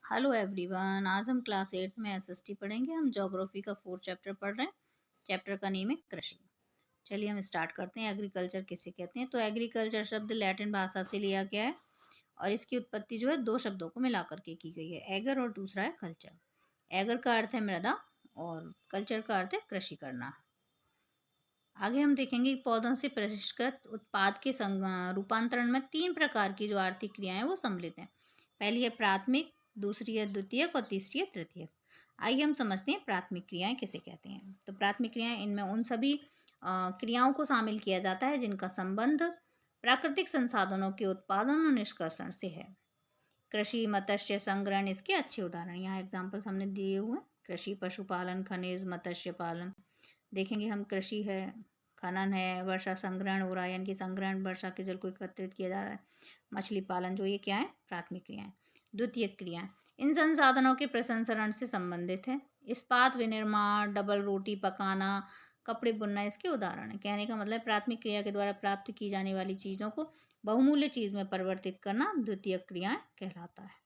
Hello everyone, आज हम class 8th में एसएसटी पढ़ेंगे। हम ज्योग्राफी का 4th चैप्टर पढ़ रहे हैं। चैप्टर का नेम है कृषि। चलिए हम स्टार्ट करते हैं। एग्रीकल्चर किसे कहते हैं? तो एग्रीकल्चर शब्द लैटिन भाषा से लिया गया है और इसकी उत्पत्ति जो है दो शब्दों को मिला करके की गई है, एगर और दूसरा है कल्चर। एगर का अर्थ है मृदा और कल्चर का अर्थ है कृषि करना। आगे हम देखेंगे कि पौधों से परिष्कृत उत्पाद के रूपांतरण में 3 प्रकार की जो आर्थिक क्रियाएं वो सम्मिलित हैं। पहली है प्राथमिक, दूसरी है द्वितीयक और तीसरी है तृतीयक। आइए हम समझते हैं प्राथमिक क्रियाएं किसे कहते हैं। तो प्राथमिक क्रियाएं, इनमें उन सभी क्रियाओं को शामिल किया जाता है जिनका संबंध प्राकृतिक संसाधनों के उत्पादन और निष्कर्षण से है। कृषि, मत्स्य संग्रहण इसके अच्छे उदाहरण यहाँ एग्जाम्पल्स हमने दिए हुए हैं। कृषि, पशुपालन, खनिज, मत्स्य पालन। देखेंगे हम कृषि है, खनन है, वर्षा संग्रहण हो रहा है, यानी कि संग्रहण वर्षा के जल को एकत्रित किया जा रहा है। मछली पालन, जो ये क्या है? प्राथमिक क्रियाएं। द्वितीयक क्रियाएं इन संसाधनों के प्रसंस्करण से संबंधित है। इस्पात विनिर्माण, डबल रोटी पकाना, कपड़े बुनना इसके उदाहरण है। कहने का मतलब प्राथमिक क्रिया के द्वारा प्राप्त की जाने वाली चीज़ों को बहुमूल्य चीज़ में परिवर्तित करना द्वितीयक क्रियाएं कहलाता है।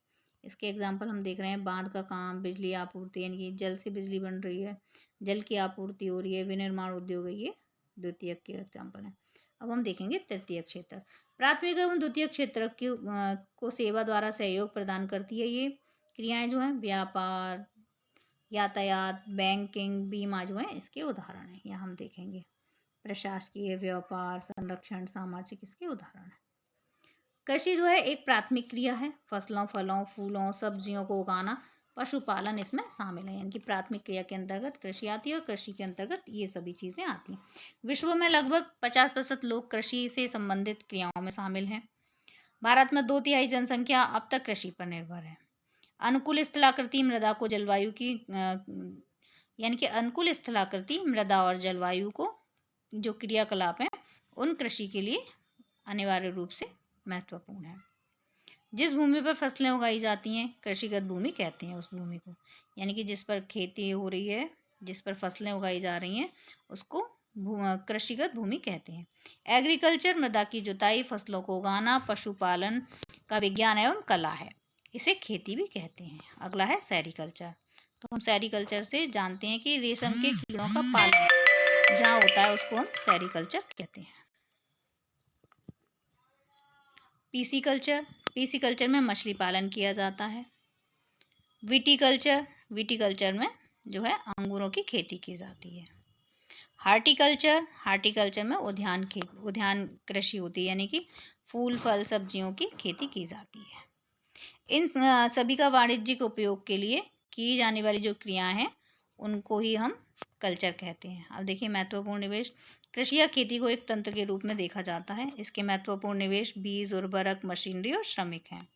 इसके एग्जाम्पल हम देख रहे हैं। बांध का काम, बिजली आपूर्ति, यानी कि जल से बिजली बन रही है, जल की आपूर्ति हो रही है, विनिर्माण उद्योग है, ये द्वितीयक के एग्जाम्पल है। अब हम देखेंगे तृतीय क्षेत्र। प्राथमिक एवं द्वितीय क्षेत्र को सेवा द्वारा सहयोग प्रदान करती है। ये क्रियाएं जो हैं व्यापार, यातायात, बैंकिंग, बीमा जो है इसके उदाहरण है। यहाँ हम देखेंगे प्रशासकीय, व्यापार, संरक्षण, सामाजिक इसके उदाहरण है। कृषि जो है एक प्राथमिक क्रिया है। फसलों, फलों, फूलों, सब्जियों को उगाना, पशुपालन इसमें शामिल है। यानी कि प्राथमिक क्रिया के अंतर्गत कृषि आती है और कृषि के अंतर्गत ये सभी चीज़ें आती हैं। विश्व में लगभग 50% लोग कृषि से संबंधित क्रियाओं में शामिल हैं। भारत में 2/3 जनसंख्या अब तक कृषि पर निर्भर है। अनुकूल स्थलाकृति मृदा को जलवायु की यानी कि अनुकूल स्थलाकृति मृदा और जलवायु को जो क्रियाकलाप हैं उन कृषि के लिए अनिवार्य रूप से महत्वपूर्ण है। जिस भूमि पर फसलें उगाई जाती हैं कृषिगत भूमि कहते हैं उस भूमि को, यानी कि जिस पर खेती हो रही है, जिस पर फसलें उगाई जा रही हैं उसको कृषिगत भूमि कहते हैं। एग्रीकल्चर मृदा की जुताई, फसलों को उगाना, पशुपालन का विज्ञान एवं कला है। इसे खेती भी कहते हैं। अगला है सेरीकल्चर। तो हम सेरीकल्चर से जानते हैं कि रेशम के कीड़ों का पालन जहाँ होता है उसको हम सेरीकल्चर कहते हैं। पीसीकल्चर, पीसीकल्चर में मछली पालन किया जाता है। विटीकल्चर, विटीकल्चर में जो है अंगूरों की खेती की जाती है। हार्टिकल्चर, हार्टिकल्चर में उद्यान कृषि होती है, यानी कि फूल, फल, सब्जियों की खेती की जाती है। इन सभी का वाणिज्यिक उपयोग के लिए की जाने वाली जो क्रियाएं हैं उनको ही हम कल्चर कहते हैं। अब देखिए महत्वपूर्ण निवेश। कृषि या खेती को एक तंत्र के रूप में देखा जाता है। इसके महत्वपूर्ण निवेश बीज, उर्वरक, मशीनरी और श्रमिक हैं।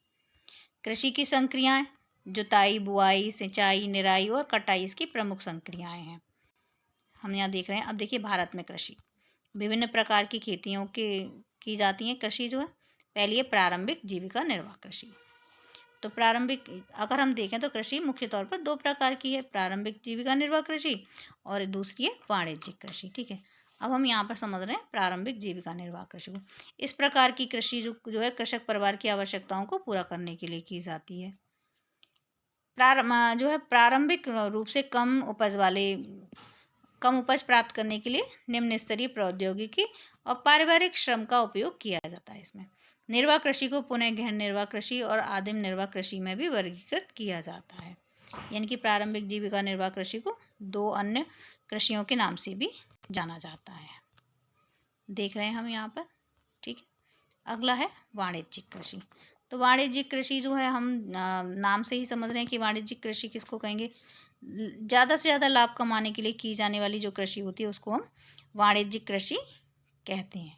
कृषि की संक्रियाएं जुताई, बुआई, सिंचाई, निराई और कटाई इसकी प्रमुख संक्रियाएं हैं। हम यहाँ देख रहे हैं। अब देखिए भारत में कृषि विभिन्न प्रकार की खेतियों के की जाती है। कृषि जो है पहली है प्रारंभिक जीविका निर्वाह कृषि। तो प्रारंभिक अगर हम देखें तो कृषि मुख्य तौर पर 2 प्रकार की है, प्रारंभिक जीविका निर्वाह कृषि और दूसरी है वाणिज्यिक कृषि। ठीक है, अब हम यहाँ पर समझ रहे हैं प्रारंभिक जीविका निर्वाह कृषि को। इस प्रकार की कृषि जो है कृषक परिवार की आवश्यकताओं को पूरा करने के लिए की जाती है। जो है प्रारंभिक रूप से कम उपज प्राप्त करने के लिए निम्न स्तरीय प्रौद्योगिकी और पारिवारिक श्रम का उपयोग किया जाता है। इसमें निर्वाह कृषि को पुनः गहन निर्वाह कृषि और आदिम निर्वाह कृषि में भी वर्गीकृत किया जाता है। यानी कि प्रारंभिक जीविका निर्वाह कृषि को 2 अन्य कृषियों के नाम से भी जाना जाता है। देख रहे हैं हम यहाँ पर। ठीक है, अगला है वाणिज्यिक कृषि। तो वाणिज्यिक कृषि जो है हम नाम से ही समझ रहे हैं कि वाणिज्यिक कृषि किसको कहेंगे। ज़्यादा से ज़्यादा लाभ कमाने के लिए की जाने वाली जो कृषि होती है उसको हम वाणिज्यिक कृषि कहते हैं।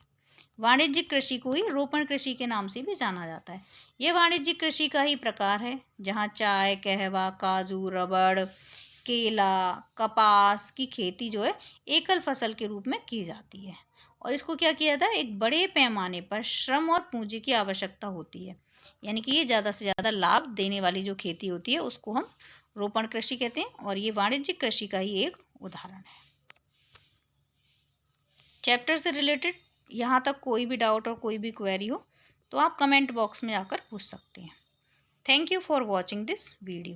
वाणिज्यिक कृषि को ही रोपण कृषि के नाम से भी जाना जाता है। ये वाणिज्यिक कृषि का ही प्रकार है जहाँ चाय, कहवा, काजू, रबड़, केला, कपास की खेती जो है एकल फसल के रूप में की जाती है और इसको क्या किया जाता है, एक बड़े पैमाने पर श्रम और पूंजी की आवश्यकता होती है। यानी कि ये ज़्यादा से ज़्यादा लाभ देने वाली जो खेती होती है उसको हम रोपण कृषि कहते हैं और ये वाणिज्यिक कृषि का ही एक उदाहरण है। चैप्टर से रिलेटेड यहाँ तक कोई भी डाउट और कोई भी क्वेरी हो तो आप कमेंट बॉक्स में आकर पूछ सकते हैं। Thank you for watching this video.